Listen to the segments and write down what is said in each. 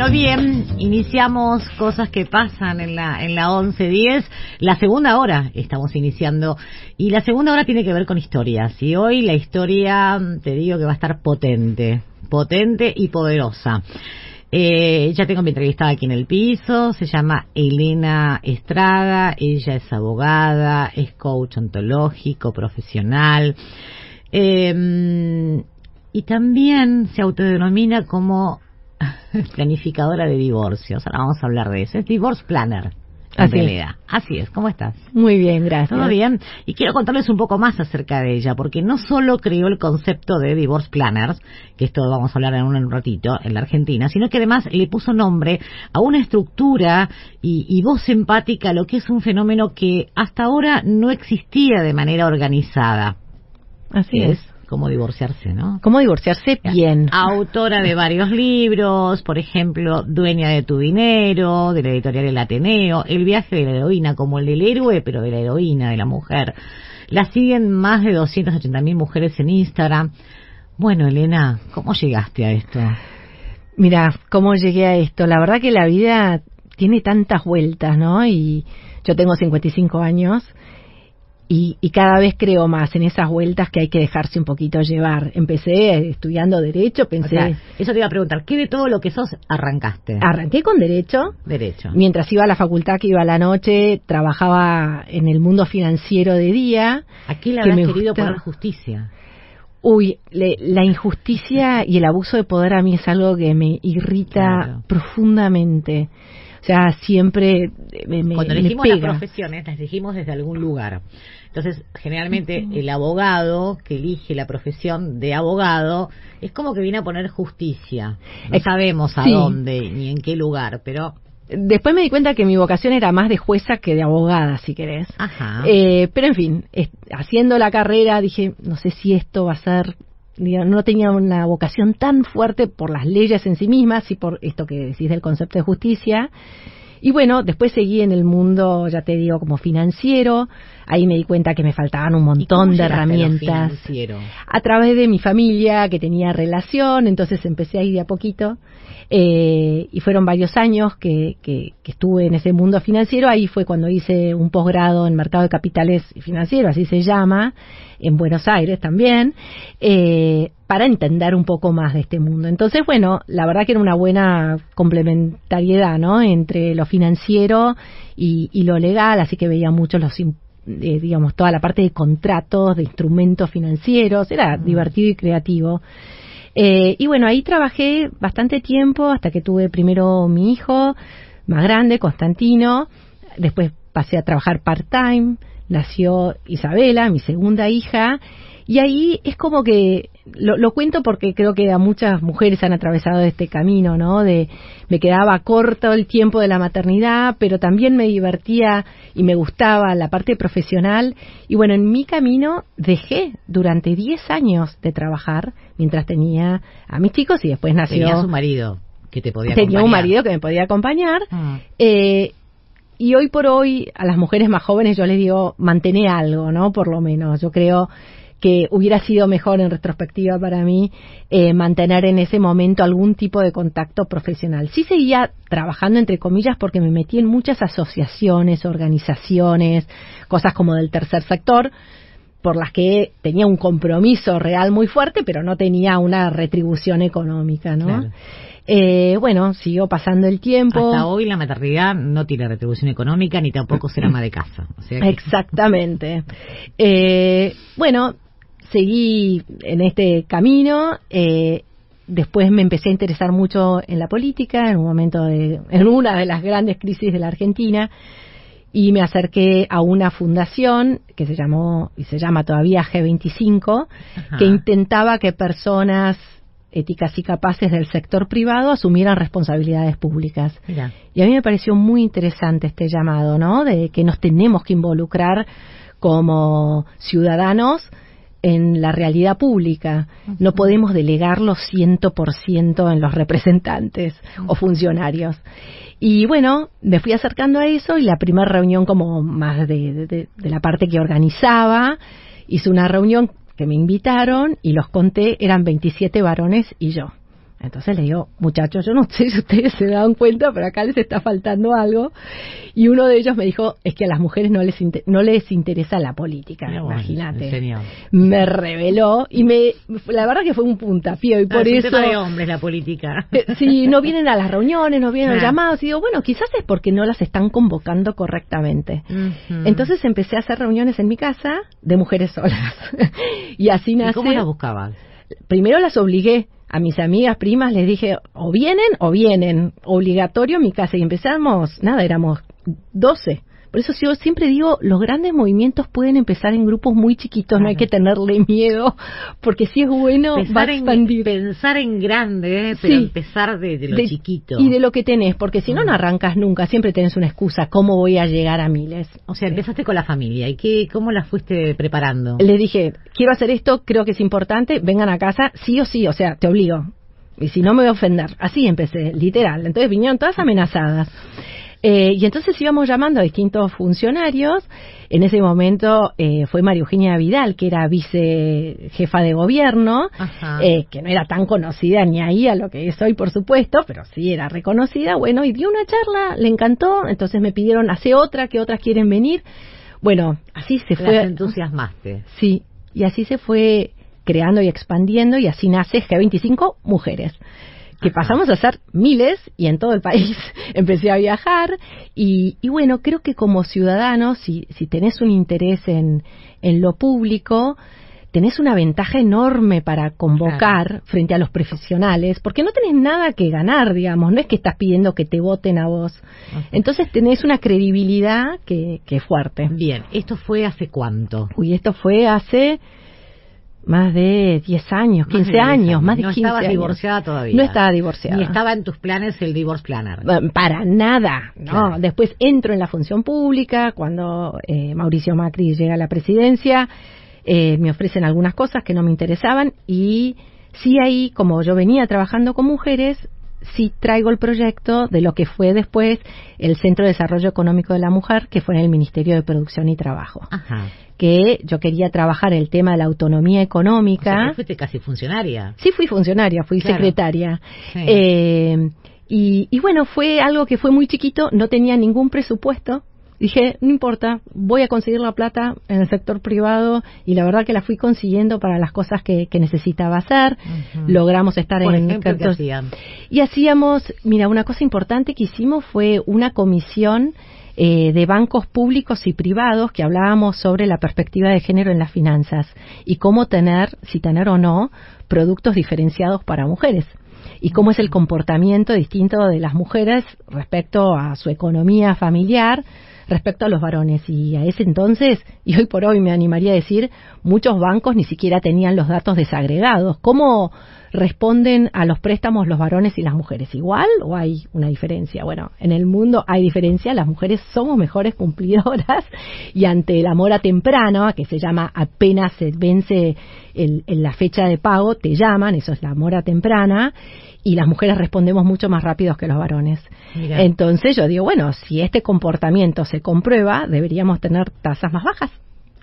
Bueno, bien, iniciamos cosas que pasan en la 11:10. La segunda hora estamos iniciando y la segunda hora tiene que ver con historias. Y hoy la historia, te digo que va a estar potente y poderosa. Ya tengo mi entrevistada aquí en el piso, se llama Elena Estrada, ella es abogada, es coach ontológico, profesional, y también se autodenomina como planificadora de divorcios. Ahora vamos a hablar de eso, es divorce planner. Así es, ¿cómo estás? Muy bien, gracias. ¿Todo bien? Y quiero contarles un poco más acerca de ella, porque no solo creó el concepto de divorce planners, que esto vamos a hablar en un ratito, en la Argentina, sino que además le puso nombre a una estructura y voz empática a lo que es un fenómeno que hasta ahora no existía de manera organizada. Así es. Cómo divorciarse, ¿no? Cómo divorciarse bien. Autora de varios libros, por ejemplo, Dueña de tu dinero, de la editorial El Ateneo, El viaje de la heroína, como el del héroe, pero de la heroína, de la mujer. La siguen más de 280.000 mujeres en Instagram. Bueno, Elena, ¿cómo llegaste a esto? Mira, ¿cómo llegué a esto? La verdad que la vida tiene tantas vueltas, ¿no? Y yo tengo 55 años. Y cada vez creo más en esas vueltas que hay que dejarse un poquito llevar. Empecé estudiando Derecho, pensé... O sea, eso te iba a preguntar, ¿qué de todo lo que sos arrancaste? Arranqué con Derecho. Mientras iba a la facultad, que iba a la noche, trabajaba en el mundo financiero de día. ¿A qué le habrás querido poner justicia? Uy, la injusticia y el abuso de poder a mí es algo que me irrita profundamente. O sea, siempre cuando elegimos las profesiones, las elegimos desde algún lugar. Entonces, generalmente el abogado que elige la profesión de abogado es como que viene a poner justicia. No sabemos a dónde ni en qué lugar, pero... Después me di cuenta que mi vocación era más de jueza que de abogada, si querés. Ajá. Pero en fin, haciendo la carrera dije, no sé si esto va a ser... No tenía una vocación tan fuerte por las leyes en sí mismas y por esto que decís del concepto de justicia. Y bueno, después seguí en el mundo, ya te digo, como financiero. Ahí me di cuenta que me faltaban un montón de herramientas. A través de mi familia, que tenía relación, entonces empecé ahí de a poquito. Y fueron varios años que estuve en ese mundo financiero. Ahí fue cuando hice un posgrado en mercado de capitales financiero, así se llama, en Buenos Aires también, para entender un poco más de este mundo. Entonces, bueno, la verdad que era una buena complementariedad, ¿no?, entre lo financiero y lo legal, así que veía mucho digamos, toda la parte de contratos, de instrumentos financieros, era divertido y creativo. Y bueno, ahí trabajé bastante tiempo hasta que tuve primero mi hijo más grande, Constantino. Después pasé a trabajar part-time, nació Isabela, mi segunda hija. Y ahí es como que, lo cuento porque creo que a muchas mujeres han atravesado este camino, ¿no? Me quedaba corto el tiempo de la maternidad, pero también me divertía y me gustaba la parte profesional. Y bueno, en mi camino dejé durante 10 años de trabajar mientras tenía a mis chicos y después nació... Tenías un marido que te podía acompañar. Tenía un marido que me podía acompañar. Y hoy por hoy a las mujeres más jóvenes yo les digo, mantener algo, ¿no? Por lo menos, yo creo que hubiera sido mejor en retrospectiva para mí mantener en ese momento algún tipo de contacto profesional. Sí seguía trabajando entre comillas porque me metí en muchas asociaciones, organizaciones, cosas como del tercer sector, por las que tenía un compromiso real muy fuerte, pero no tenía una retribución económica, ¿no? Claro. Bueno, siguió pasando el tiempo. Hasta hoy la maternidad no tiene retribución económica ni tampoco ser ama de casa. O sea que... Exactamente. Bueno, seguí en este camino. Después me empecé a interesar mucho en la política, en una de las grandes crisis de la Argentina, y me acerqué a una fundación que se llamó y se llama todavía G25, que intentaba que personas éticas y capaces del sector privado asumieran responsabilidades públicas. Mira. Y a mí me pareció muy interesante este llamado, ¿no?, de que nos tenemos que involucrar como ciudadanos en la realidad pública. No podemos delegarlo 100% en los representantes o funcionarios. Y bueno, me fui acercando a eso y la primera reunión como más de la parte que organizaba, hice una reunión que me invitaron y los conté, eran 27 varones y yo. Entonces le digo, muchachos, yo no sé si ustedes se dan cuenta, pero acá les está faltando algo. Y uno de ellos me dijo, es que a las mujeres no les interesa la política, no, imagínate. Me reveló y la verdad que fue un puntapié y por eso... Es un tema de hombres la política. Sí, no vienen a las reuniones, no vienen a los llamados. Y digo, bueno, quizás es porque no las están convocando correctamente. Entonces empecé a hacer reuniones en mi casa de mujeres solas. Y así nace... ¿Y cómo las buscabas? Primero las obligué. A mis amigas, primas, les dije, o vienen, obligatorio en mi casa. Y empezamos, éramos 12. Por eso yo siempre digo, los grandes movimientos pueden empezar en grupos muy chiquitos, no hay que tenerle miedo, porque si es bueno, va a expandir. Pensar en grande, pero empezar de lo chiquito. Y de lo que tenés, porque si no, no arrancas nunca, siempre tenés una excusa, ¿cómo voy a llegar a miles? O sea, empezaste con la familia, ¿y cómo la fuiste preparando? Les dije, quiero hacer esto, creo que es importante, vengan a casa, sí o sí, o sea, te obligo. Y si no me voy a ofender. Así empecé, literal. Entonces vinieron todas amenazadas. Y entonces íbamos llamando a distintos funcionarios. En ese momento fue María Eugenia Vidal, que era vicejefa de gobierno, que no era tan conocida ni ahí a lo que es hoy, por supuesto, pero sí era reconocida. Bueno, y dio una charla, le encantó, entonces me pidieron, hace otra, que otras quieren venir. Bueno, así se fue. Las entusiasmaste. Sí, y así se fue creando y expandiendo, y así nace G25 Mujeres, que pasamos a ser miles y en todo el país. Empecé a viajar y bueno, creo que como ciudadanos, si tenés un interés en lo público, tenés una ventaja enorme para convocar frente a los profesionales, porque no tenés nada que ganar, digamos, no es que estás pidiendo que te voten a vos. Entonces tenés una credibilidad que es fuerte. Bien, ¿esto fue hace cuánto? Esto fue hace... más de 10 años, 15 años, más de 15 años. No estabas divorciada todavía. No estaba divorciada. Ni estaba en tus planes el divorce planner. Para nada, no. Claro. Después entro en la función pública, cuando Mauricio Macri llega a la presidencia, me ofrecen algunas cosas que no me interesaban y sí ahí, como yo venía trabajando con mujeres, sí traigo el proyecto de lo que fue después el Centro de Desarrollo Económico de la Mujer, que fue en el Ministerio de Producción y Trabajo. Que yo quería trabajar el tema de la autonomía económica. O sea, fuiste casi funcionaria. Sí, fui funcionaria, fui secretaria. Sí. Y bueno, fue algo que fue muy chiquito, no tenía ningún presupuesto. Dije, no importa, voy a conseguir la plata en el sector privado, y la verdad que la fui consiguiendo para las cosas que necesitaba hacer. Logramos estar Por en... ejemplo, ¿qué hacían? Y hacíamos, mira, una cosa importante que hicimos fue una comisión de bancos públicos y privados que hablábamos sobre la perspectiva de género en las finanzas y cómo tener, si tener o no, productos diferenciados para mujeres. Y cómo es el comportamiento distinto de las mujeres respecto a su economía familiar, respecto a los varones. Y a ese entonces, y hoy por hoy me animaría a decir, muchos bancos ni siquiera tenían los datos desagregados. ¿Cómo responden a los préstamos los varones y las mujeres? ¿Igual o hay una diferencia? Bueno, en el mundo hay diferencia, las mujeres somos mejores cumplidoras y ante la mora temprana, que se llama apenas se vence la fecha de pago, te llaman, eso es la mora temprana, y las mujeres respondemos mucho más rápido que los varones. Mirá. Entonces yo digo, bueno, si este comportamiento se comprueba, deberíamos tener tasas más bajas,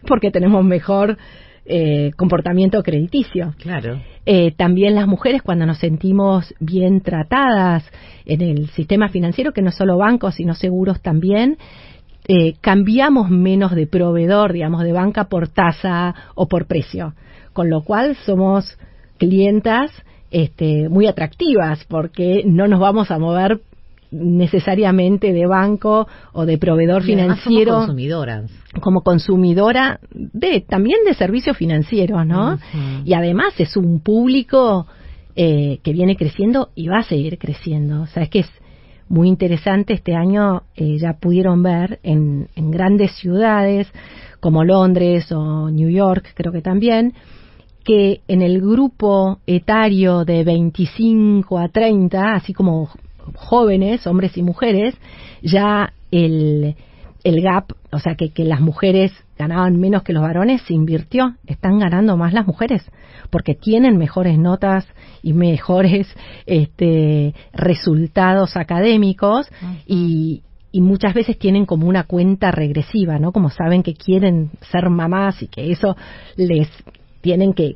porque tenemos mejor comportamiento crediticio. Claro. También las mujeres, cuando nos sentimos bien tratadas en el sistema financiero, que no solo bancos, sino seguros también, cambiamos menos de proveedor, digamos, de banca por tasa o por precio. Con lo cual somos clientas muy atractivas, porque no nos vamos a mover necesariamente de banco o de proveedor financiero. Como consumidoras. Como consumidora también de servicios financieros, ¿no? Y además es un público que viene creciendo y va a seguir creciendo. O sea, es que es muy interesante. Este año ya pudieron ver en grandes ciudades como Londres o New York, creo que también, que en el grupo etario de 25 a 30, así como jóvenes, hombres y mujeres, ya el gap, o sea, que las mujeres ganaban menos que los varones, se invirtió. Están ganando más las mujeres, porque tienen mejores notas y mejores resultados académicos, y muchas veces tienen como una cuenta regresiva, ¿no? Como saben que quieren ser mamás y que eso les tienen que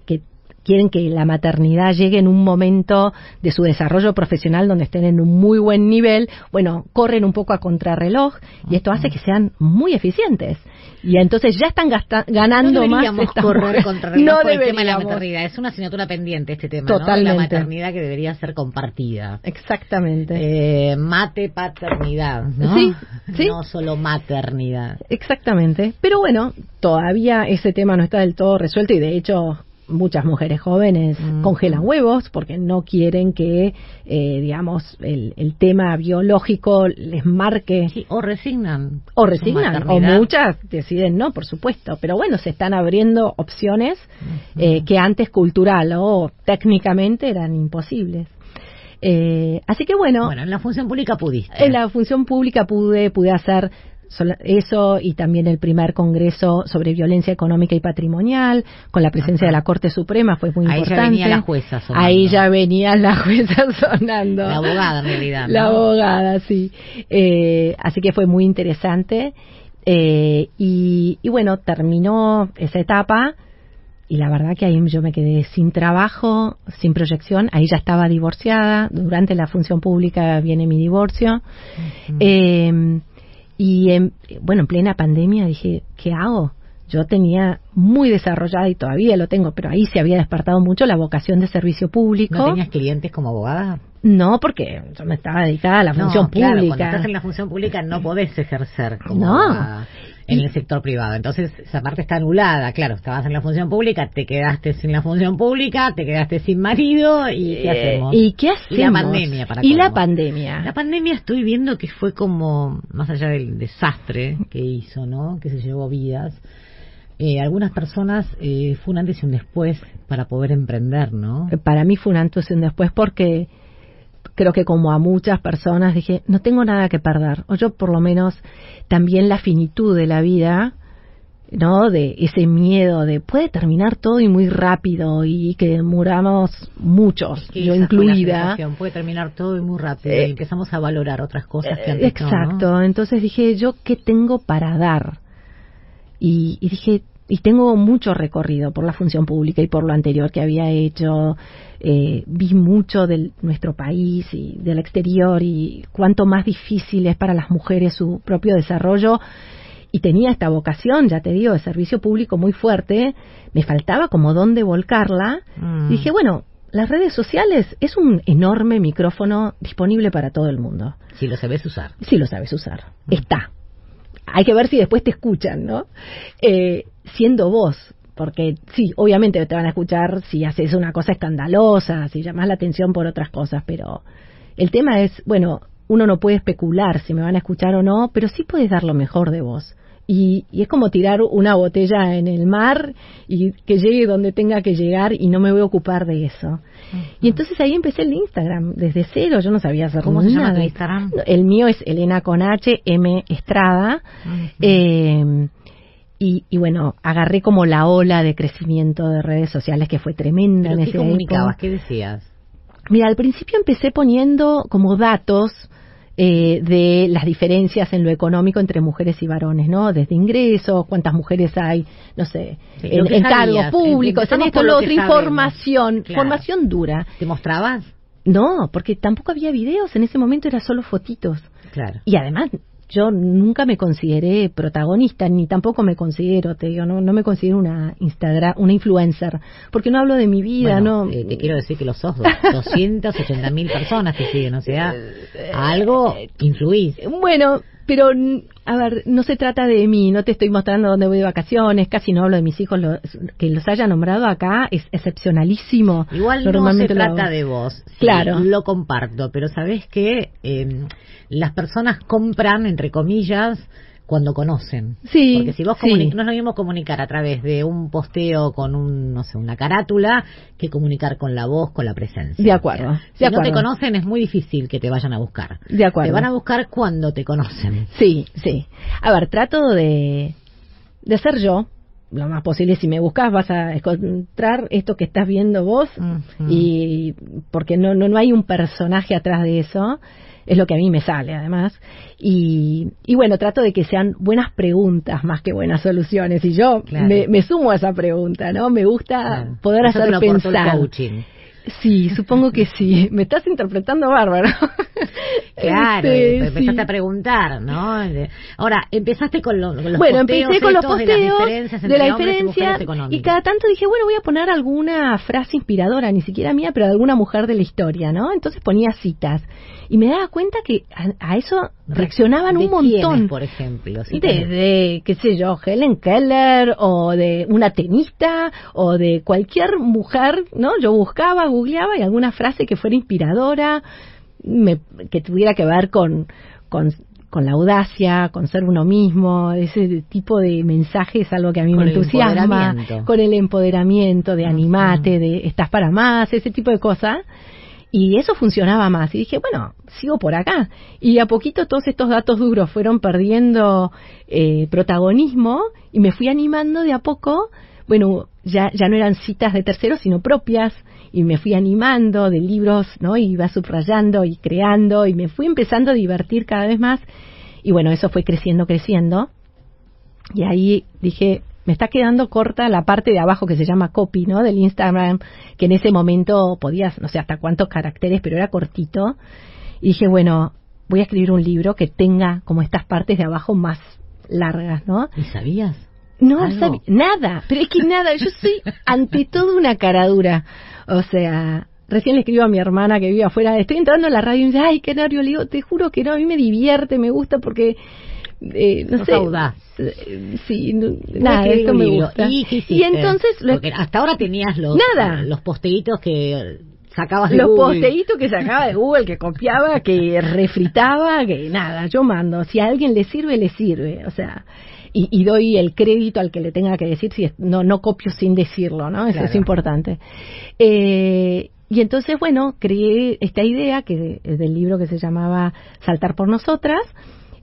quieren que la maternidad llegue en un momento de su desarrollo profesional donde estén en un muy buen nivel, bueno, corren un poco a contrarreloj y esto hace que sean muy eficientes. Y entonces ya están ganando más. No deberíamos correr contrarreloj no por el tema de la deberíamos. maternidad. Es una asignatura pendiente este tema, Totalmente. ¿no? La maternidad que debería ser compartida. Exactamente. Mate paternidad, ¿no? Sí, sí. No solo maternidad. Exactamente. Pero bueno, todavía ese tema no está del todo resuelto y de hecho muchas mujeres jóvenes congelan huevos porque no quieren que, digamos, el tema biológico les marque. Sí, o resignan. O muchas deciden no, por supuesto. Pero bueno, se están abriendo opciones que antes cultural o técnicamente eran imposibles. Así que bueno. Bueno, en la función pública pudiste. En la función pública pude hacer eso y también el primer congreso sobre violencia económica y patrimonial con la presencia de la Corte Suprema, fue muy importante. Ahí ya venía la jueza sonando. Ahí ya venía la jueza sonando. La abogada en realidad, ¿no? La abogada, sí. Así que fue muy interesante y bueno, terminó esa etapa y la verdad que ahí yo me quedé sin trabajo, sin proyección. Ahí ya estaba divorciada. Durante la función pública viene mi divorcio. Y bueno, en plena pandemia dije, ¿qué hago? Yo tenía muy desarrollada, y todavía lo tengo, pero ahí se había despertado mucho la vocación de servicio público. ¿No tenías clientes como abogada? No, porque yo me estaba dedicada a la función pública. Claro, cuando estás en la función pública no podés ejercer como abogada en el sector privado. Entonces, esa parte está anulada. Claro, estabas en la función pública, te quedaste sin la función pública, te quedaste sin marido, ¿y qué hacemos? ¿Y qué hacemos? Y la pandemia, para Y colmo. la pandemia. La pandemia estoy viendo que fue como, más allá del desastre que hizo, ¿no? Que se llevó vidas. Algunas personas fue un antes y un después para poder emprender, ¿no? Para mí fue un antes y un después porque creo que como a muchas personas dije, no tengo nada que perder. O yo por lo menos también la finitud de la vida, ¿no? De ese miedo de puede terminar todo y muy rápido y que muramos muchos, que yo esa fue la incluida. sensación, puede terminar todo y muy rápido y empezamos a valorar otras cosas que antes Exacto, no, ¿no? Entonces dije, ¿yo qué tengo para dar? Y dije, y tengo mucho recorrido por la función pública y por lo anterior que había hecho. Vi mucho de nuestro país y del exterior y cuánto más difícil es para las mujeres su propio desarrollo. Y tenía esta vocación, ya te digo, de servicio público muy fuerte. Me faltaba como dónde volcarla. Y dije, bueno, las redes sociales es un enorme micrófono disponible para todo el mundo. Si lo sabes usar. Si lo sabes usar. Está. Hay que ver si después te escuchan, ¿no? Siendo vos, porque sí, obviamente te van a escuchar si haces una cosa escandalosa, si llamas la atención por otras cosas, pero el tema es, bueno, uno no puede especular si me van a escuchar o no, pero sí puedes dar lo mejor de vos. Y es como tirar una botella en el mar y que llegue donde tenga que llegar y no me voy a ocupar de eso. Y entonces ahí empecé el Instagram, desde cero, yo no sabía hacer ¿Cómo nada. se llama tu Instagram? El mío es Elena con H, M Estrada. Y bueno, agarré como la ola de crecimiento de redes sociales que fue tremenda. ¿Pero en qué ese comunicabas? época. ¿Qué decías? Mira, al principio empecé poniendo como datos de las diferencias en lo económico entre mujeres y varones, ¿no? Desde ingresos, cuántas mujeres hay, no sé, Sí, en cargos públicos, en empezamos esto, por lo lo otro, que información, Claro. formación dura. ¿Te mostrabas? No, porque tampoco había videos, en ese momento era solo fotitos. Claro. Y además, yo nunca me consideré protagonista, ni tampoco me considero, te digo, no me considero una influencer, porque no hablo de mi vida, Bueno, no. te quiero decir que los sos 280.000 personas te siguen, o sea, algo influís. Bueno, pero a ver, no se trata de mí, no te estoy mostrando dónde voy de vacaciones, casi no hablo de mis hijos, que los haya nombrado acá es excepcionalísimo. Igual Normalmente no se trata de vos, sí, claro, lo comparto, pero sabés que las personas compran, entre comillas, cuando conocen. Sí, porque si vos sí. no es lo mismo comunicar a través de un posteo con una carátula que comunicar con la voz, con la presencia. De acuerdo. O sea, si no te conocen es muy difícil que te vayan a buscar. De acuerdo. Te van a buscar cuando te conocen. Sí, sí. A ver, trato de ser yo, lo más posible, si me buscas vas a encontrar esto que estás viendo vos, y porque no hay un personaje atrás de eso, es lo que a mí me sale además, y bueno, trato de que sean buenas preguntas más que buenas soluciones, y yo me sumo a esa pregunta, ¿no? Me gusta poder hacer pensar. Sí, supongo que sí. Me estás interpretando bárbaro. Claro, empezaste a preguntar, ¿no? Ahora, empezaste con los posteos. Empecé con los posteos de la diferencia y cada tanto dije, bueno, voy a poner alguna frase inspiradora, ni siquiera mía, pero de alguna mujer de la historia, ¿no? Entonces ponía citas y me daba cuenta que a eso reaccionaban un montón. ¿Quiénes, por ejemplo? Desde, qué sé yo, Helen Keller, o de una tenista, o de cualquier mujer, ¿no? Yo googleaba y alguna frase que fuera inspiradora, que tuviera que ver con la audacia, con ser uno mismo. Ese tipo de mensaje es algo que a mí me entusiasma, con el empoderamiento, de animate, de estás para más, ese tipo de cosas. Y eso funcionaba más. Y dije, bueno, sigo por acá. Y a poquito todos estos datos duros fueron perdiendo protagonismo y me fui animando de a poco. Bueno, ya no eran citas de terceros, sino propias. Y me fui animando de libros, ¿no? Y iba subrayando y creando y me fui empezando a divertir cada vez más. Y bueno, eso fue creciendo. Y ahí dije, me está quedando corta la parte de abajo que se llama copy, ¿no? Del Instagram, que en ese momento podías, no sé hasta cuántos caracteres, pero era cortito. Y dije, bueno, voy a escribir un libro que tenga como estas partes de abajo más largas, ¿no? ¿Y sabías? No sabía nada, pero es que nada, yo soy ante todo una caradura. O sea, recién le escribo a mi hermana que vive afuera, estoy entrando a la radio y me dice, ay, qué nervio, le digo, te juro que no, a mí me divierte, me gusta porque... no sé, audaz. Sí, nada, esto me gusta. Y entonces porque hasta ahora tenías los posteitos que sacabas de Google. Los posteitos que sacaba de Google, que copiaba, que refritaba, que nada, yo mando. Si a alguien le sirve, o sea... Y doy el crédito al que le tenga que decir, si no copio sin decirlo, ¿no? Eso es importante. Y entonces, bueno, creé esta idea que del libro que se llamaba Saltar por Nosotras,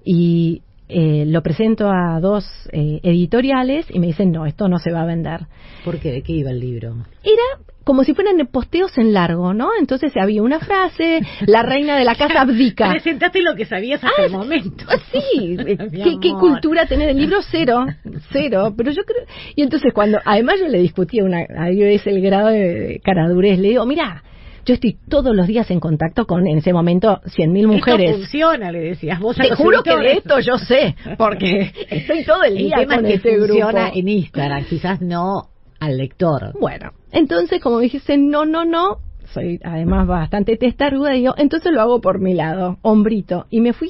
y lo presento a 2 editoriales y me dicen, no, esto no se va a vender. ¿Por qué? ¿De qué iba el libro? Era como si fueran posteos en largo, ¿no? Entonces había una frase, la reina de la casa abdica. Presentaste lo que sabías hasta el momento. Sí, ¿qué cultura tenés del libro? Cero, pero yo creo... Y entonces además yo le discutía ahí es el grado de caradurez, le digo, mira, yo estoy todos los días en contacto con, en ese momento, 100.000 mujeres. Esto funciona, le decías vos. Te juro que de esto yo sé, porque estoy todo el día con este grupo. Funciona en Instagram, quizás no al lector. Bueno, entonces como me dijiste, no, soy además bastante testaruda, digo, entonces lo hago por mi lado, hombrito. Y me fui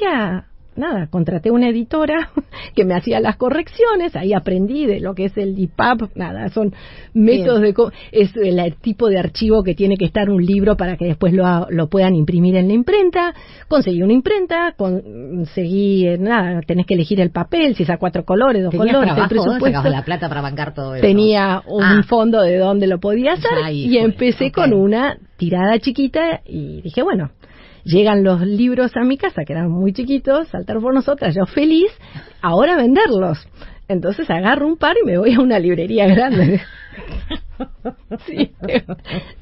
contraté una editora que me hacía las correcciones, ahí aprendí de lo que es el EPUB, son métodos es el tipo de archivo que tiene que estar un libro para que después lo puedan imprimir en la imprenta. Conseguí una imprenta, tenés que elegir el papel, si es a 4 colores, 2 colores, el presupuesto. La plata para bancar todo eso. Tenía un fondo de donde lo podía hacer y empecé con una tirada chiquita y dije, bueno, llegan los libros a mi casa, que eran muy chiquitos, Saltar por Nosotras, yo feliz, ahora venderlos. Entonces agarro un par y me voy a una librería grande. Sí,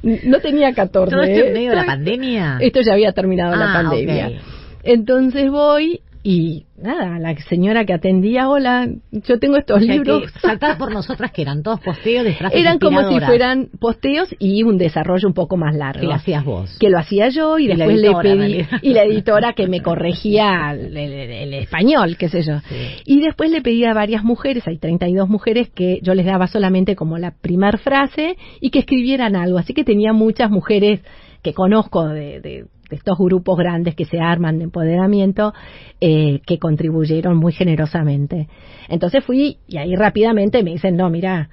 no tenía 14. ¿Todo esto en medio de la pandemia? Esto ya había terminado la pandemia. Okay. Entonces voy y la señora que atendía, hola, yo tengo estos libros. Saltar por Nosotras, que eran todos posteos de frases eran como si fueran posteos y un desarrollo un poco más largo. Que lo hacías vos. Que lo hacía yo y después le pedí, y la editora que me corregía el español, qué sé yo. Sí. Y después le pedí a varias mujeres, hay 32 mujeres, que yo les daba solamente como la primer frase y que escribieran algo. Así que tenía muchas mujeres que conozco de estos grupos grandes que se arman de empoderamiento, que contribuyeron muy generosamente. Entonces fui y ahí rápidamente me dicen, no, mira,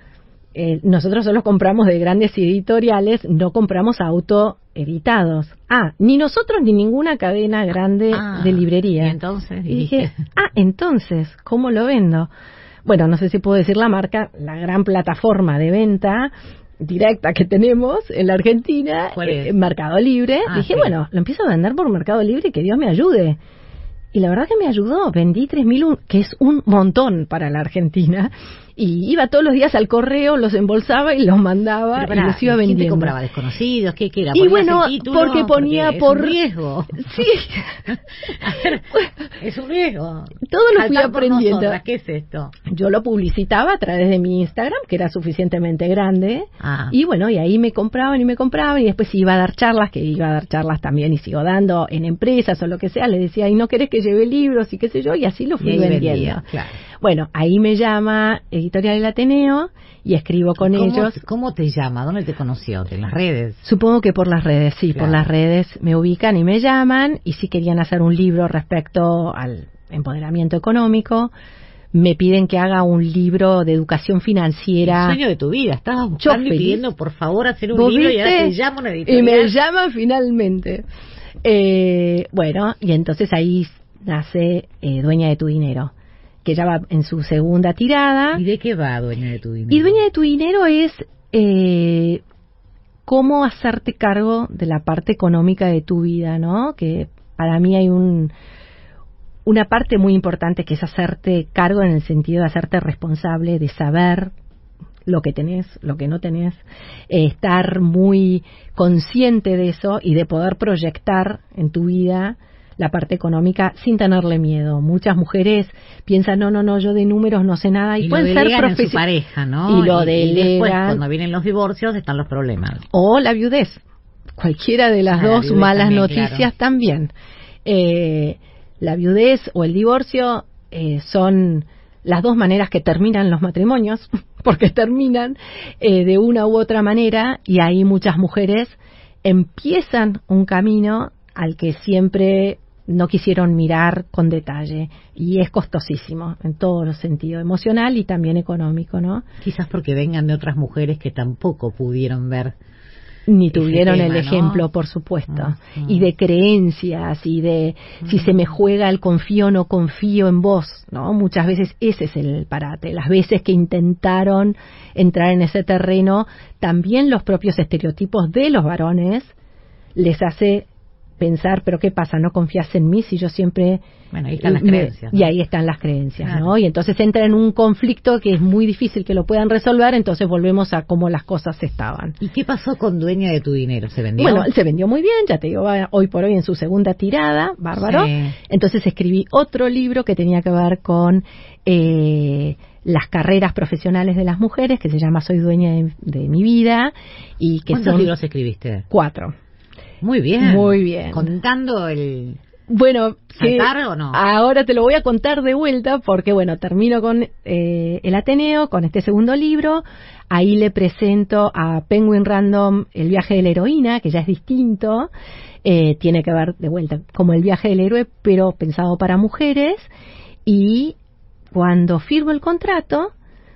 nosotros solo compramos de grandes editoriales, no compramos autoeditados. Ni nosotros ni ninguna cadena grande de librería. Y entonces dije, entonces, ¿cómo lo vendo? Bueno, no sé si puedo decir la marca, la gran plataforma de venta directa que tenemos en la Argentina, Mercado Libre. Dije, bueno, lo empiezo a vender por Mercado Libre y que Dios me ayude. Y la verdad que me ayudó, vendí 3.000, que es un montón para la Argentina, Y iba todos los días al correo, los embolsaba y los mandaba y los iba vendiendo. ¿Quién te compraba? ¿Desconocidos? ¿Qué era? Y bueno, porque ponía por riesgo. Sí. Es un riesgo. Todo lo fui aprendiendo. ¿Qué es esto? Yo lo publicitaba a través de mi Instagram, que era suficientemente grande. Y bueno, y ahí me compraban y después iba a dar charlas, que iba a dar charlas también y sigo dando en empresas o lo que sea. Le decía, ¿y no querés que lleve libros y qué sé yo? Y así lo fui vendiendo. Claro. Bueno, ahí me llama Editorial El Ateneo y escribo con ellos. ¿Cómo te llama? ¿Dónde te conoció? ¿En las redes? Supongo que por las redes, sí, claro. Por las redes me ubican y me llaman, y si querían hacer un libro respecto al empoderamiento económico. Me piden que haga un libro de educación financiera. El sueño de tu vida. Estabas buscando y pidiendo, por favor, hacer un libro, y ahora te llama una editorial. Y me llaman finalmente. Bueno, y entonces ahí nace Dueña de tu Dinero, que ya va en su segunda tirada. ¿Y de qué va Dueña de tu Dinero? Y Dueña de tu Dinero es cómo hacerte cargo de la parte económica de tu vida, ¿no? Que para mí hay una parte muy importante, que es hacerte cargo en el sentido de hacerte responsable, de saber lo que tenés, lo que no tenés, estar muy consciente de eso y de poder proyectar en tu vida la parte económica sin tenerle miedo. Muchas mujeres piensan, no, yo de números no sé nada, y pueden ser en su pareja, ¿no? Y lo delegan. Y después, cuando vienen los divorcios, están los problemas. O la viudez. Cualquiera de las dos malas también, noticias, claro. También. La viudez o el divorcio son las dos maneras que terminan los matrimonios, porque terminan de una u otra manera, y ahí muchas mujeres empiezan un camino al que siempre no quisieron mirar con detalle, y es costosísimo en todos los sentidos, emocional y también económico, ¿no? Quizás porque vengan de otras mujeres que tampoco pudieron ver ni tuvieron tema, el ejemplo, ¿no? Por supuesto, y de creencias, y de si se me juega el confío o no confío en vos, ¿no? Muchas veces ese es el parate. Las veces que intentaron entrar en ese terreno, también los propios estereotipos de los varones les hace pensar, pero ¿qué pasa? ¿No confías en mí si yo siempre...? Bueno, ahí están las creencias, ¿no? Y ahí están las creencias, claro. ¿no? Y entonces entra en un conflicto que es muy difícil que lo puedan resolver, entonces volvemos a cómo las cosas estaban. ¿Y qué pasó con Dueña de tu Dinero? ¿Se vendió? Bueno, se vendió muy bien, ya te digo, hoy por hoy en su segunda tirada, bárbaro. Sí. Entonces escribí otro libro que tenía que ver con las carreras profesionales de las mujeres, que se llama Soy Dueña de mi vida. Y que ¿Cuántos libros escribiste? 4. Muy bien. Muy bien. Contando el... Bueno, ¿saltar o no? Ahora te lo voy a contar de vuelta, porque bueno, termino con el Ateneo, con este segundo libro. Ahí le presento a Penguin Random El viaje de la heroína, que ya es distinto. Tiene que ver de vuelta como el viaje del héroe, pero pensado para mujeres. Y cuando firmo el contrato,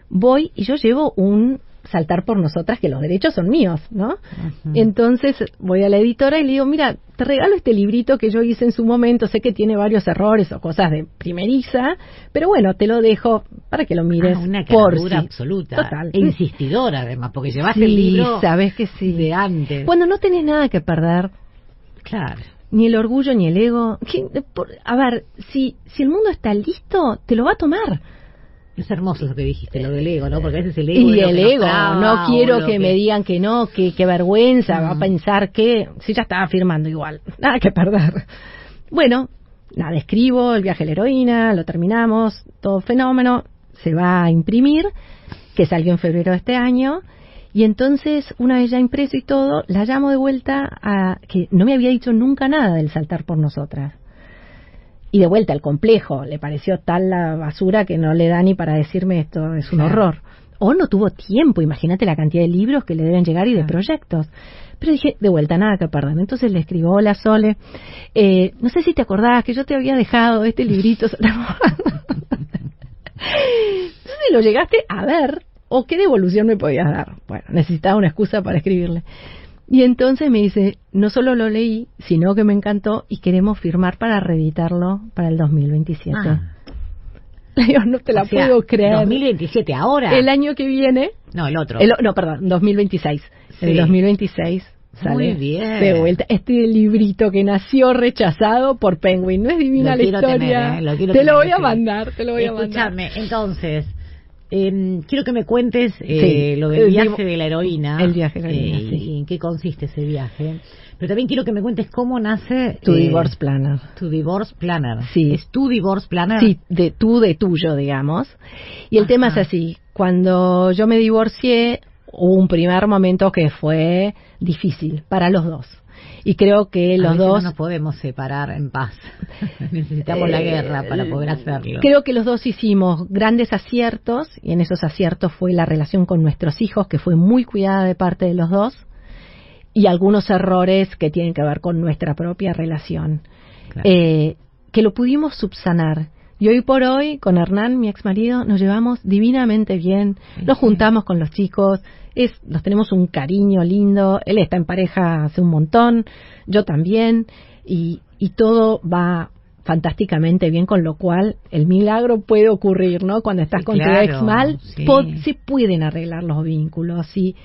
voy y yo llevo un Saltar por Nosotras, que los derechos son míos, ¿no? Uh-huh. Entonces voy a la editora y le digo, mira, te regalo este librito que yo hice en su momento, sé que tiene varios errores o cosas de primeriza, pero bueno, te lo dejo para que lo mires. Una por sí. Absoluta. Total. E insistidora, además, porque llevaste el libro, sabes que sí, de antes. Cuando no tenés nada que perder. Claro. Ni el orgullo ni el ego. A ver, si el mundo está listo, te lo va a tomar. Es hermoso lo que dijiste, lo del ego, ¿no? Porque a veces el ego... Y el ego, no quiero que me digan que no, que vergüenza, va a pensar que... Si ya estaba firmando igual, nada que perder. Bueno, nada, escribo El viaje de la heroína, lo terminamos, todo fenómeno, se va a imprimir, que salió en febrero de este año, y entonces, una vez ya impreso y todo, la llamo de vuelta que no me había dicho nunca nada del Saltar por Nosotras. Y de vuelta el complejo, le pareció tal la basura que no le da ni para decirme esto es un horror. O no tuvo tiempo, imagínate la cantidad de libros que le deben llegar y de proyectos. Pero dije, de vuelta, nada que perder. Entonces le escribo, hola Sole, no sé si te acordás que yo te había dejado este librito. Entonces lo llegaste a ver, o qué devolución me podías dar. Bueno, necesitaba una excusa para escribirle. Y entonces me dice, no solo lo leí, sino que me encantó y queremos firmar para reeditarlo para el 2027. Le digo, no te la puedo creer. 2027, ahora. El año que viene. No, el otro. No, perdón, 2026. Sí. El 2026 sale. Muy bien. De vuelta. Este librito que nació rechazado por Penguin. ¿No es divina la historia? Tener, te lo voy a mandar, Escúchame, entonces... Quiero que me cuentes lo del viaje de la heroína. El viaje de la heroína, sí. Y en qué consiste ese viaje. Pero también quiero que me cuentes cómo nace... Tu Divorce Planner. Tu Divorce Planner. Sí. ¿Es tu Divorce Planner? Sí, de tuyo, digamos. Y el tema es así. Cuando yo me divorcié, hubo un primer momento que fue difícil para los dos. Y creo que los dos... no nos podemos separar en paz. Necesitamos la guerra para poder hacerlo. Creo que los dos hicimos grandes aciertos, y en esos aciertos fue la relación con nuestros hijos, que fue muy cuidada de parte de los dos, y algunos errores que tienen que ver con nuestra propia relación. Claro. Que lo pudimos subsanar. Y hoy por hoy, con Hernán, mi exmarido, nos llevamos divinamente bien. Nos juntamos con los chicos, nos tenemos un cariño lindo. Él está en pareja hace un montón, yo también, y todo va fantásticamente bien, con lo cual el milagro puede ocurrir, ¿no? Cuando estás con tu ex mal, se pueden arreglar los vínculos. Si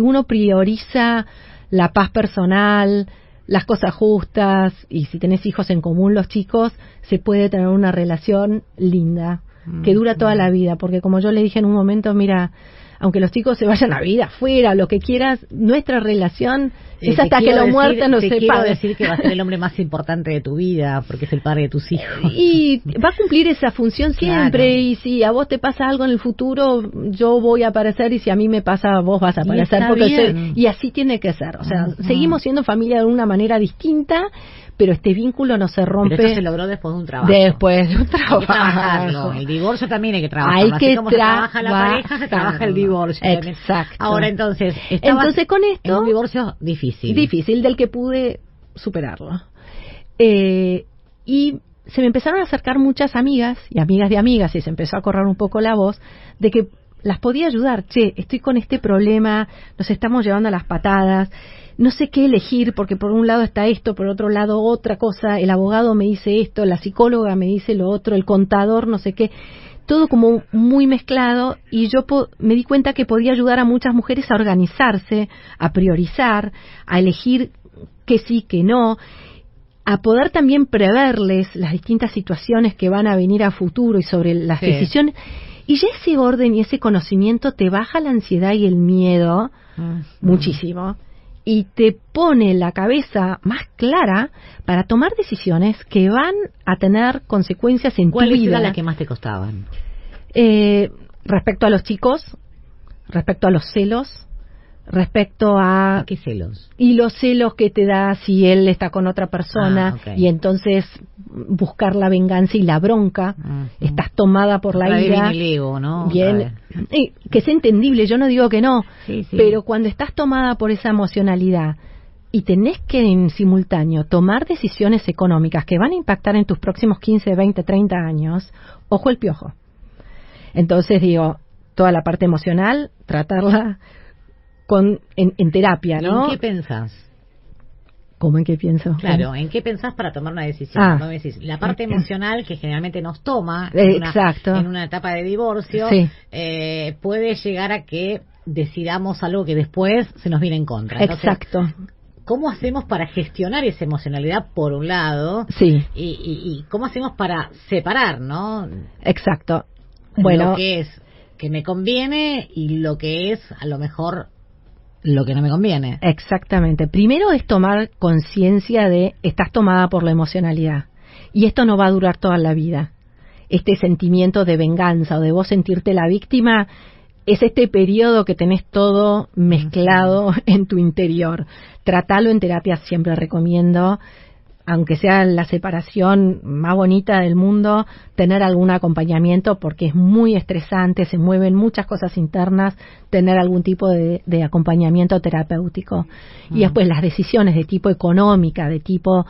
uno prioriza la paz personal, las cosas justas, y si tenés hijos en común, los chicos, se puede tener una relación linda, que dura toda la vida, porque como yo le dije en un momento, mira, aunque los chicos se vayan a vivir afuera, lo que quieras, nuestra relación es hasta que la muerte nos separe. Quiero decir que va a ser el hombre más importante de tu vida, porque es el padre de tus hijos. Y va a cumplir esa función siempre, claro. Y si a vos te pasa algo en el futuro, yo voy a aparecer, y si a mí me pasa, vos vas a aparecer. Y así tiene que ser. O sea, seguimos siendo familia de una manera distinta, pero este vínculo no se rompe. Pero eso se logró después de un trabajo. Después de un trabajo. Hay que trabajarlo. El divorcio también hay que trabajarlo. Hay que así como se trabaja la pareja, se trabaja el divorcio. Exacto. Ahora, entonces con esto, en un divorcio difícil del que pude superarlo. Y se me empezaron a acercar muchas amigas y amigas de amigas, y se empezó a correr un poco la voz de que las podía ayudar. Estoy con este problema, nos estamos llevando a las patadas, no sé qué elegir, porque por un lado está esto, por otro lado otra cosa, el abogado me dice esto, la psicóloga me dice lo otro, el contador no sé qué, todo como muy mezclado, y yo me di cuenta que podía ayudar a muchas mujeres a organizarse, a priorizar, a elegir qué sí, qué no, a poder también preverles las distintas situaciones que van a venir a futuro y sobre las decisiones. Y ya ese orden y ese conocimiento te baja la ansiedad y el miedo muchísimo, y te pone la cabeza más clara para tomar decisiones que van a tener consecuencias en tu vida. ¿Cuáles eran las que más te costaban? Respecto a los chicos, respecto a los celos, respecto a... ¿Qué celos? Y los celos que te da si él está con otra persona, y entonces buscar la venganza y la bronca, estás tomada por la ira. El ego, ¿no? Bien, que es entendible, yo no digo que no, pero cuando estás tomada por esa emocionalidad y tenés que en simultáneo tomar decisiones económicas que van a impactar en tus próximos 15, 20, 30 años, ojo el piojo. Entonces digo, toda la parte emocional, tratarla en terapia, ¿no? ¿En qué pensás? ¿Cómo en qué pienso? Claro, ¿en qué pensás para tomar una decisión? ¿No? Decís, la parte emocional que generalmente nos toma en una etapa de divorcio, puede llegar a que decidamos algo que después se nos viene en contra. Entonces, exacto. ¿Cómo hacemos para gestionar esa emocionalidad por un lado? Sí. Y cómo hacemos para separar, ¿no? Exacto. Bueno, lo que es que me conviene y lo que es a lo mejor lo que no me conviene. Exactamente. Primero es tomar conciencia de estás tomada por la emocionalidad y esto no va a durar toda la vida. Este sentimiento de venganza o de vos sentirte la víctima es este periodo que tenés todo mezclado en tu interior. Tratalo en terapia, siempre recomiendo, aunque sea la separación más bonita del mundo, tener algún acompañamiento porque es muy estresante, se mueven muchas cosas internas, tener algún tipo de acompañamiento terapéutico. Y después las decisiones de tipo económica, de tipo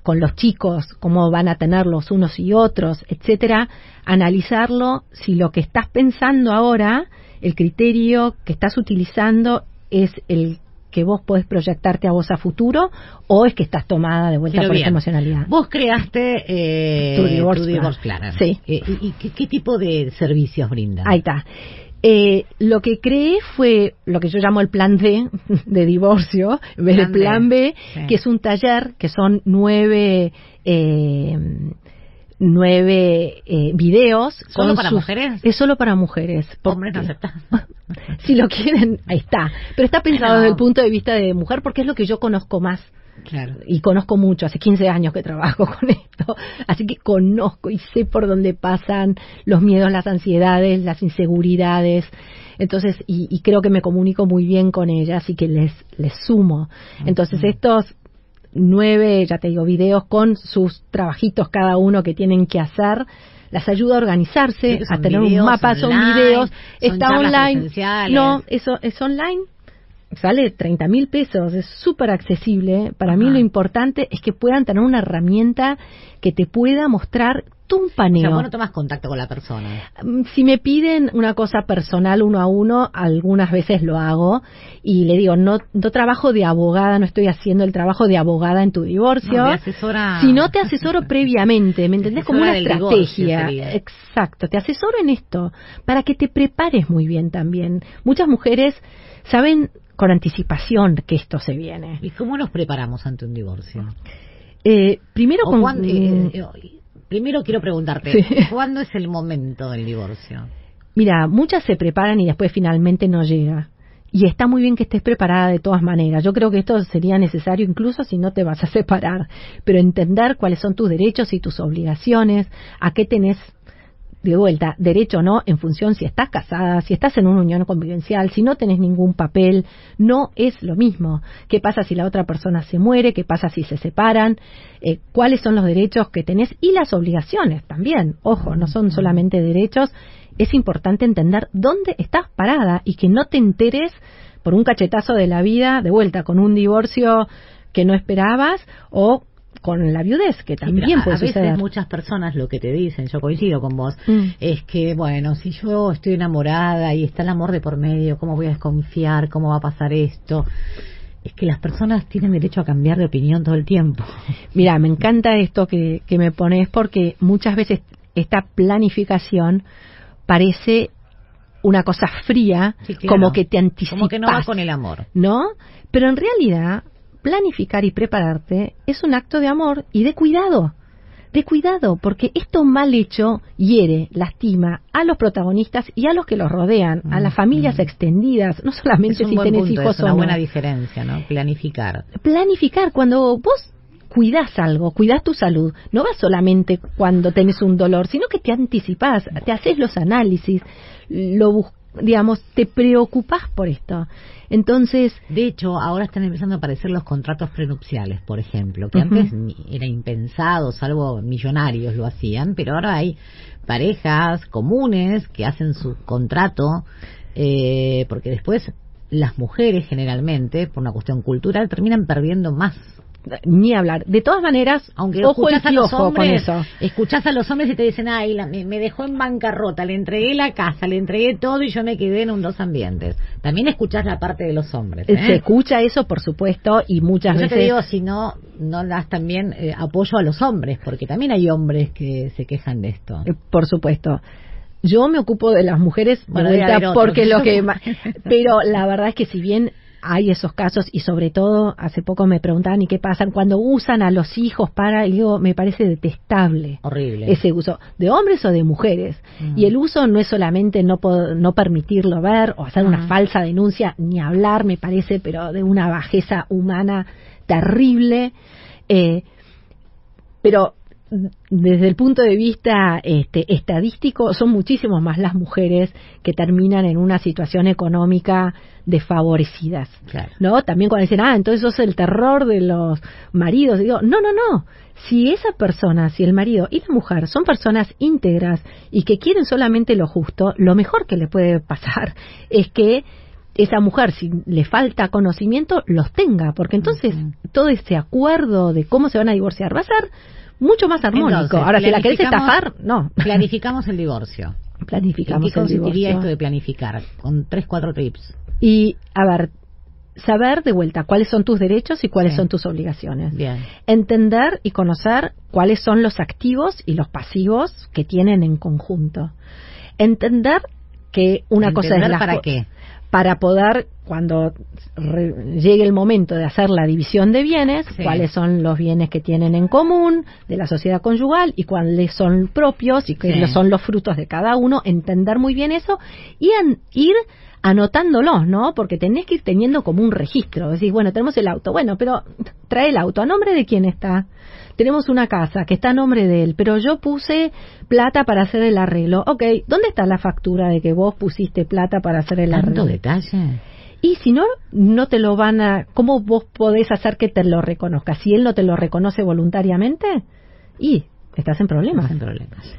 con los chicos, cómo van a tener los unos y otros, etcétera, analizarlo si lo que estás pensando ahora, el criterio que estás utilizando es el que vos podés proyectarte a vos a futuro, o es que estás tomada de vuelta por esa emocionalidad. Vos creaste tu Divorce Planner. Sí. ¿Y qué tipo de servicios brinda? Ahí está. Lo que creé fue lo que yo llamo el plan D de divorcio, en vez del plan B, que es un taller que son 9 9 videos. ¿Solo para mujeres? Es solo para mujeres. Hombres no aceptan. Si lo quieren, ahí está. Pero está pensado desde el punto de vista de mujer porque es lo que yo conozco más. Claro. Y conozco mucho, hace 15 años que trabajo con esto, así que conozco y sé por dónde pasan los miedos, las ansiedades, las inseguridades. Entonces, y creo que me comunico muy bien con ellas y que les sumo. Entonces, estos 9, ya te digo, videos con sus trabajitos cada uno que tienen que hacer, las ayuda a organizarse, a tener un mapa, son videos, está online. No, eso es online. Sale 30.000 pesos, es súper accesible. Para mí lo importante es que puedan tener una herramienta que te pueda mostrar tu paneo. O sea, vos no tomas contacto con la persona. Si me piden una cosa personal 1 a 1, algunas veces lo hago y le digo, no trabajo de abogada, no estoy haciendo el trabajo de abogada en tu divorcio. No, asesora... Si no, te asesoro previamente, ¿me entendés? Como una estrategia. Exacto, te asesoro en esto para que te prepares muy bien también. Muchas mujeres saben con anticipación que esto se viene. ¿Y cómo nos preparamos ante un divorcio? Primero primero quiero preguntarte, sí. ¿Cuándo es el momento del divorcio? Mira, muchas se preparan y después finalmente no llega. Y está muy bien que estés preparada de todas maneras. Yo creo que esto sería necesario incluso si no te vas a separar. Pero entender cuáles son tus derechos y tus obligaciones, a qué tenés de vuelta, derecho o no, en función si estás casada, si estás en una unión convivencial, si no tenés ningún papel, no es lo mismo. ¿Qué pasa si la otra persona se muere? ¿Qué pasa si se separan? ¿Cuáles son los derechos que tenés? Y las obligaciones también. Ojo, no son solamente derechos. Es importante entender dónde estás parada y que no te enteres por un cachetazo de la vida, de vuelta, con un divorcio que no esperabas o con la viudez, que también puede suceder. A veces muchas personas lo que te dicen, yo coincido con vos, es que, bueno, si yo estoy enamorada y está el amor de por medio, ¿cómo voy a desconfiar? ¿Cómo va a pasar esto? Es que las personas tienen derecho a cambiar de opinión todo el tiempo. Mira, me encanta esto que me pones porque muchas veces esta planificación parece una cosa fría, sí, claro, como que te anticipas. Como que no va con el amor. ¿No? Pero en realidad planificar y prepararte es un acto de amor y de cuidado, porque esto mal hecho hiere, lastima a los protagonistas y a los que los rodean, a las familias extendidas, no solamente si tenés hijos o no. Es una buena diferencia, ¿no? Planificar, cuando vos cuidás algo, cuidás tu salud, no vas solamente cuando tenés un dolor, sino que te anticipás, te haces los análisis, te preocupás por esto. Entonces, de hecho, ahora están empezando a aparecer los contratos prenupciales, por ejemplo, que antes era impensado, salvo millonarios lo hacían, pero ahora hay parejas comunes que hacen su contrato, porque después las mujeres generalmente, por una cuestión cultural, terminan perdiendo más. Ni hablar. De todas maneras, aunque ojo escuchás a los hombres, con eso. Escuchás a los hombres y te dicen, ay, me dejó en bancarrota, le entregué la casa, le entregué todo y yo me quedé en dos ambientes. También escuchás la parte de los hombres. Se escucha eso, por supuesto, y muchas veces... Yo te digo, si no das también apoyo a los hombres, porque también hay hombres que se quejan de esto. Por supuesto. Yo me ocupo de las mujeres, bueno, de vuelta, porque lo que... Pero la verdad es que si bien hay esos casos, y sobre todo, hace poco me preguntaban, ¿y qué pasa cuando usan a los hijos para...? Y digo, me parece detestable. Horrible. Ese uso, de hombres o de mujeres. Y el uso no es solamente no permitirlo ver, o hacer una falsa denuncia, ni hablar, me parece, pero de una bajeza humana terrible. Pero desde el punto de vista estadístico, son muchísimos más las mujeres que terminan en una situación económica desfavorecidas, claro, ¿no? También cuando dicen, entonces sos el terror de los maridos, digo, no, si esa persona, si el marido y la mujer son personas íntegras y que quieren solamente lo justo, lo mejor que le puede pasar es que esa mujer, si le falta conocimiento, los tenga, porque entonces todo ese acuerdo de cómo se van a divorciar va a ser mucho más armónico. Entonces, ahora, si la querés estafar, no. Planificamos el divorcio. Planificamos ¿En qué consistiría esto de planificar? Con 3-4 tips. Y, a ver, saber de vuelta cuáles son tus derechos y cuáles son tus obligaciones. Bien. Entender y conocer cuáles son los activos y los pasivos que tienen en conjunto. Entender que una cosa es la... ¿Para qué? Para poder cuando llegue el momento de hacer la división de bienes, sí, cuáles son los bienes que tienen en común de la sociedad conyugal y cuáles son propios y qué sí, son los frutos de cada uno, entender muy bien eso y ir anotándolos, ¿no? Porque tenés que ir teniendo como un registro. Decís, bueno, tenemos el auto, bueno, pero trae el auto, ¿a nombre de quién está? Tenemos una casa que está a nombre de él, pero yo puse plata para hacer el arreglo. Ok, ¿dónde está la factura de que vos pusiste plata para hacer el arreglo? ¿Tanto detalle? Y si no, no te lo van a... ¿Cómo vos podés hacer que te lo reconozca? Si él no te lo reconoce voluntariamente, y estás en problemas. Estás en problemas.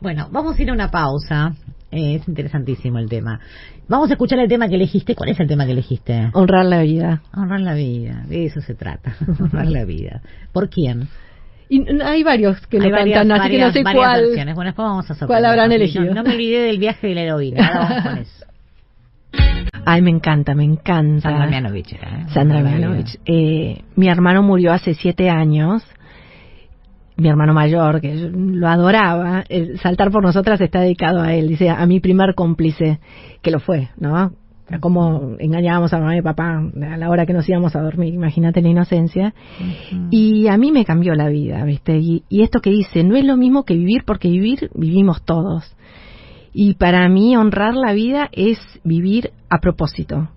Bueno, vamos a ir a una pausa. Es interesantísimo el tema. Vamos a escuchar el tema que elegiste. ¿Cuál es el tema que elegiste? Honrar la vida. Honrar la vida. De eso se trata. Honrar la vida. ¿Por quién? Y hay varios que lo cantan, así que no sé cuál. Versiones. Bueno, después vamos a sorprender. ¿Cuál habrán elegido? No me olvidé del viaje de la heroína. Ahora vamos con eso. Ay, me encanta. Sandra Mianovich era, ¿eh? Sandra Mianovich. Mi hermano murió hace 7 años. Mi hermano mayor, que yo lo adoraba. El Saltar por Nosotras está dedicado a él. Dice, a mi primer cómplice, que lo fue, ¿no? Cómo engañábamos a mamá y papá a la hora que nos íbamos a dormir. Imagínate la inocencia. Uh-huh. Y a mí me cambió la vida, ¿viste? Y esto que dice, no es lo mismo que vivir, porque vivir, vivimos todos. Y para mí honrar la vida es vivir a propósito.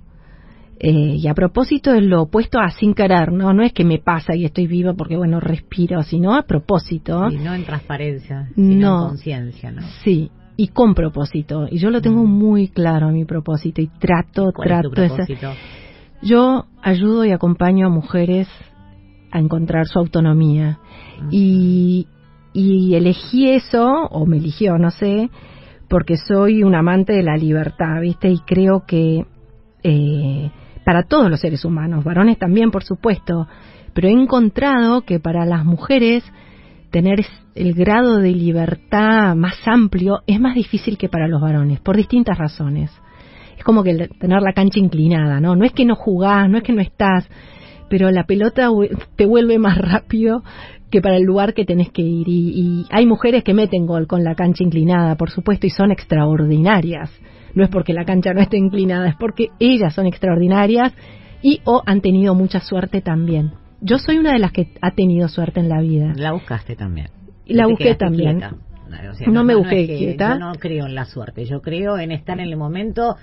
Y a propósito es lo opuesto a sin querer, ¿no? No es que me pasa y estoy viva porque, bueno, respiro, sino a propósito. Y no en transparencia, sino en conciencia, ¿no? Sí, y con propósito. Y yo lo tengo muy claro, mi propósito, y trato... ¿Cuál es tu propósito? Yo ayudo y acompaño a mujeres a encontrar su autonomía. Uh-huh. Y elegí eso, o me eligió, no sé, porque soy un amante de la libertad, ¿viste? Y creo que para todos los seres humanos, varones también, por supuesto, pero he encontrado que para las mujeres tener el grado de libertad más amplio es más difícil que para los varones, por distintas razones. Es como que tener la cancha inclinada, ¿no? No es que no jugás, no es que no estás, pero la pelota te vuelve más rápido que para el lugar que tenés que ir. Y hay mujeres que meten gol con la cancha inclinada, por supuesto, y son extraordinarias. No es porque la cancha no esté inclinada, es porque ellas son extraordinarias y o han tenido mucha suerte también. Yo soy una de las que ha tenido suerte en la vida. La buscaste también. La busqué también. Quieta. O sea, no me busqué es quieta. Yo no creo en la suerte. Yo creo en estar en el momento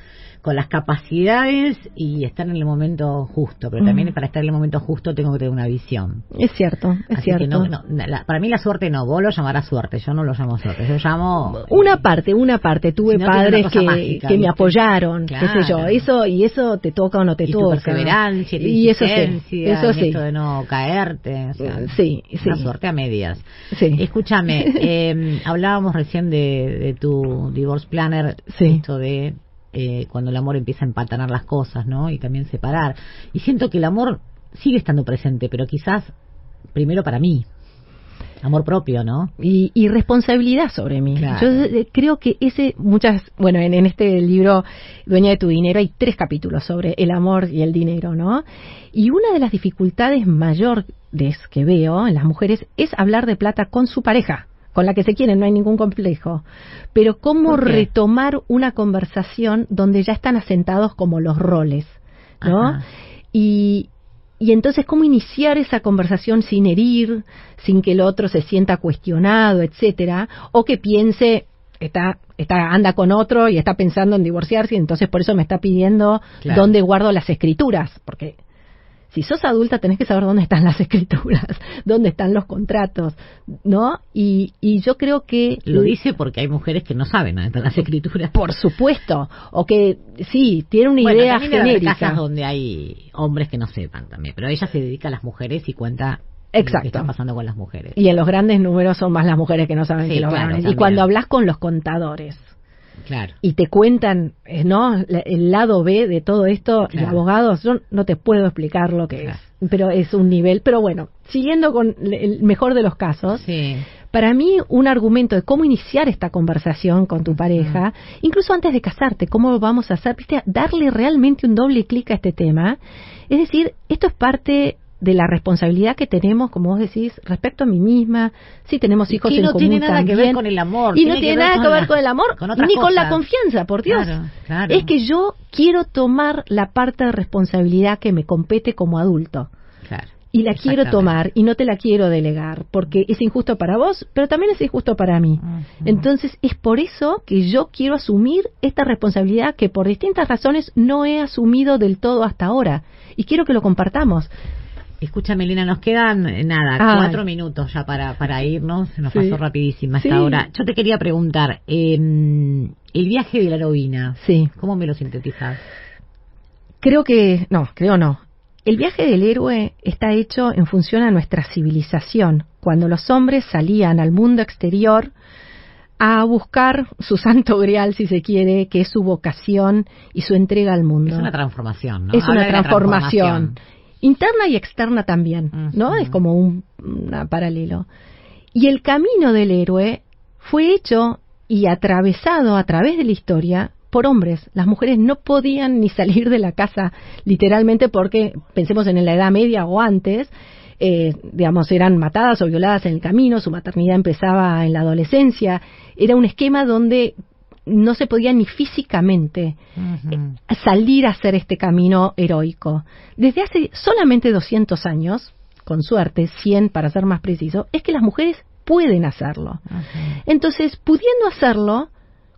con las capacidades y estar en el momento justo. Pero también para estar en el momento justo tengo que tener una visión. Es cierto, es Así cierto. Que para mí la suerte no. Vos lo llamarás suerte. Yo no lo llamo suerte. Yo llamo... Una parte. Tuve padres mágica, que me apoyaron, claro. Qué sé yo. Y eso te toca o no te toca. Tu perseverancia, tu insistencia, eso sí. Esto de no caerte. O sea, sí. La suerte a medias. Sí. Escúchame, hablábamos recién de tu divorce planner, esto de cuando el amor empieza a empatanar las cosas, ¿no? Y también separar. Y siento que el amor sigue estando presente, pero quizás primero para mí. Amor propio, ¿no? Y responsabilidad sobre mí. Claro. Yo creo que en este libro, Dueña de tu dinero, hay 3 capítulos sobre el amor y el dinero, ¿no? Y una de las dificultades mayores que veo en las mujeres es hablar de plata con su pareja, con la que se quieren, no hay ningún complejo. Pero cómo retomar una conversación donde ya están asentados como los roles, ¿no? Ajá. Y entonces, ¿cómo iniciar esa conversación sin herir, sin que el otro se sienta cuestionado, etcétera? O que piense, anda con otro y está pensando en divorciarse y entonces por eso me está pidiendo dónde guardo las escrituras. Porque si sos adulta tenés que saber dónde están las escrituras, dónde están los contratos, ¿no? Y yo creo que... Lo dice porque hay mujeres que no saben dónde están las escrituras. Por supuesto. O que, sí, tienen una idea genérica. Hay casas donde hay hombres que no sepan también, pero ella se dedica a las mujeres y cuenta... Exacto. Lo que está pasando con las mujeres. Y en los grandes números son más las mujeres que no saben que los varones. También. Y cuando hablas con los contadores... Claro. Y te cuentan, ¿no? El lado B de todo esto, los abogados, yo no te puedo explicar lo que es, pero es un nivel. Pero bueno, siguiendo con el mejor de los casos, para mí un argumento de cómo iniciar esta conversación con tu pareja, incluso antes de casarte, cómo lo vamos a hacer, ¿viste? Darle realmente un doble clic a este tema. Es decir, esto es parte de la responsabilidad que tenemos, como vos decís, respecto a mí misma. Sí, tenemos hijos en común también. Y no tiene nada también. que ver con el amor. Y no tiene nada que ver con el amor, ni con la confianza, por Dios. Claro. Es que yo quiero tomar la parte de responsabilidad que me compete como adulto. Claro. Y la quiero tomar y no te la quiero delegar, porque es injusto para vos, pero también es injusto para mí. Entonces, es por eso que yo quiero asumir esta responsabilidad que por distintas razones no he asumido del todo hasta ahora. Y quiero que lo compartamos. Escúchame, Elena, nos quedan 4 minutos ya para irnos. Se nos pasó rapidísimo hasta ahora. Yo te quería preguntar, el viaje de la heroína, ¿cómo me lo sintetizás? Creo no. El viaje del héroe está hecho en función a nuestra civilización, cuando los hombres salían al mundo exterior a buscar su santo grial, si se quiere, que es su vocación y su entrega al mundo. Es una transformación, ¿no? Es una transformación interna y externa también, ¿no? Es como un paralelo. Y el camino del héroe fue hecho y atravesado a través de la historia por hombres. Las mujeres no podían ni salir de la casa, literalmente, porque, pensemos en la Edad Media o antes, eran matadas o violadas en el camino, su maternidad empezaba en la adolescencia, era un esquema donde no se podía ni físicamente salir a hacer este camino heroico. Desde hace solamente 200 años, con suerte, 100 para ser más preciso, es que las mujeres pueden hacerlo. Entonces, pudiendo hacerlo,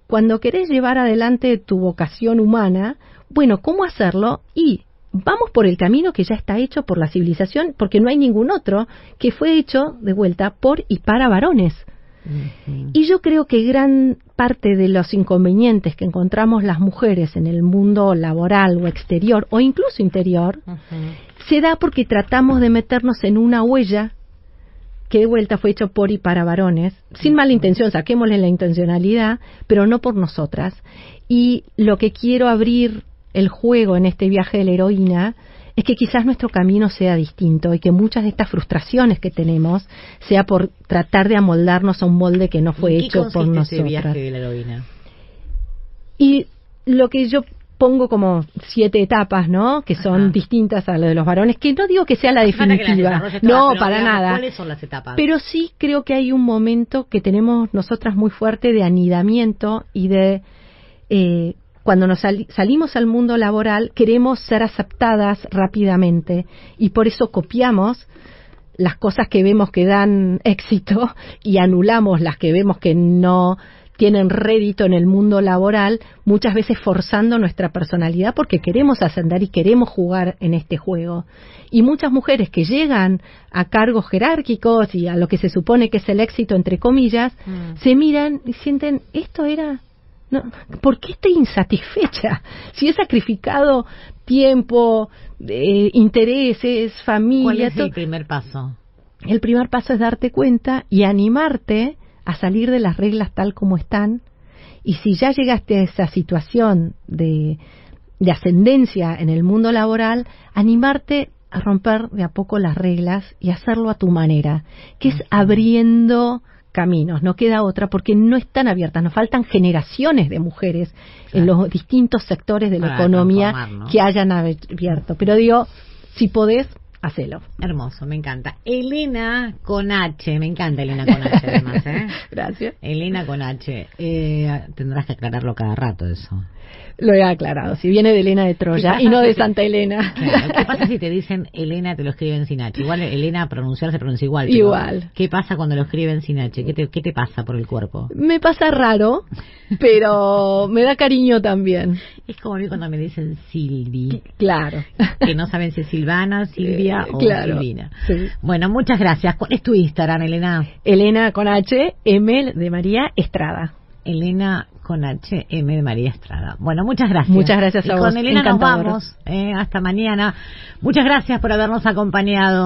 cuando querés llevar adelante tu vocación humana, bueno, ¿cómo hacerlo? Y vamos por el camino que ya está hecho por la civilización, porque no hay ningún otro que fue hecho, de vuelta, por y para varones. Y yo creo que gran parte de los inconvenientes que encontramos las mujeres en el mundo laboral o exterior, o incluso interior, se da porque tratamos de meternos en una huella que de vuelta fue hecho por y para varones, sin mala intención, saquémosle la intencionalidad, pero no por nosotras. Y lo que quiero abrir el juego en este viaje de la heroína es que quizás nuestro camino sea distinto y que muchas de estas frustraciones que tenemos sea por tratar de amoldarnos a un molde que no fue hecho por nosotras. Ese viaje de la heroína? Y lo que yo pongo como 7 etapas, ¿no? Que son distintas a lo de los varones, que no digo que sea la definitiva, no, para nada. ¿Cuáles son las etapas? Pero sí creo que hay un momento que tenemos nosotras muy fuerte de anidamiento y de cuando nos salimos al mundo laboral queremos ser aceptadas rápidamente y por eso copiamos las cosas que vemos que dan éxito y anulamos las que vemos que no tienen rédito en el mundo laboral, muchas veces forzando nuestra personalidad porque queremos ascender y queremos jugar en este juego. Y muchas mujeres que llegan a cargos jerárquicos y a lo que se supone que es el éxito, entre comillas, se miran y sienten, esto era... No, ¿por qué estoy insatisfecha? Si he sacrificado tiempo, intereses, familia... ¿Cuál es el primer paso? El primer paso es darte cuenta y animarte a salir de las reglas tal como están, y si ya llegaste a esa situación de ascendencia en el mundo laboral, animarte a romper de a poco las reglas y hacerlo a tu manera, que es abriendo caminos, no queda otra, porque no están abiertas, nos faltan generaciones de mujeres en los distintos sectores de la economía, ¿no?, que hayan abierto, pero digo, si podés, hacelo. Hermoso, me encanta. Elena con H, me encanta Elena con H además, ¿eh? Gracias. Elena con H. Tendrás que aclararlo cada rato eso. Lo he aclarado, si viene de Elena de Troya y no de Santa Elena. Claro, ¿qué pasa si te dicen Elena, te lo escriben sin H? Igual Elena pronunciar se pronuncia igual. Igual. ¿Qué pasa cuando lo escriben sin H? ¿Qué te pasa por el cuerpo? Me pasa raro, pero me da cariño también. Es como a mí cuando me dicen Silvi. Claro. Que no saben si es Silvana, Silvia o Silvina. Sí. Bueno, muchas gracias. ¿Cuál es tu Instagram, Elena? Elena con H, M de María Estrada. Elena con H, M de María Estrada. Bueno, muchas gracias. Muchas gracias a vos. Con Elena nos vamos. Hasta mañana. Muchas gracias por habernos acompañado.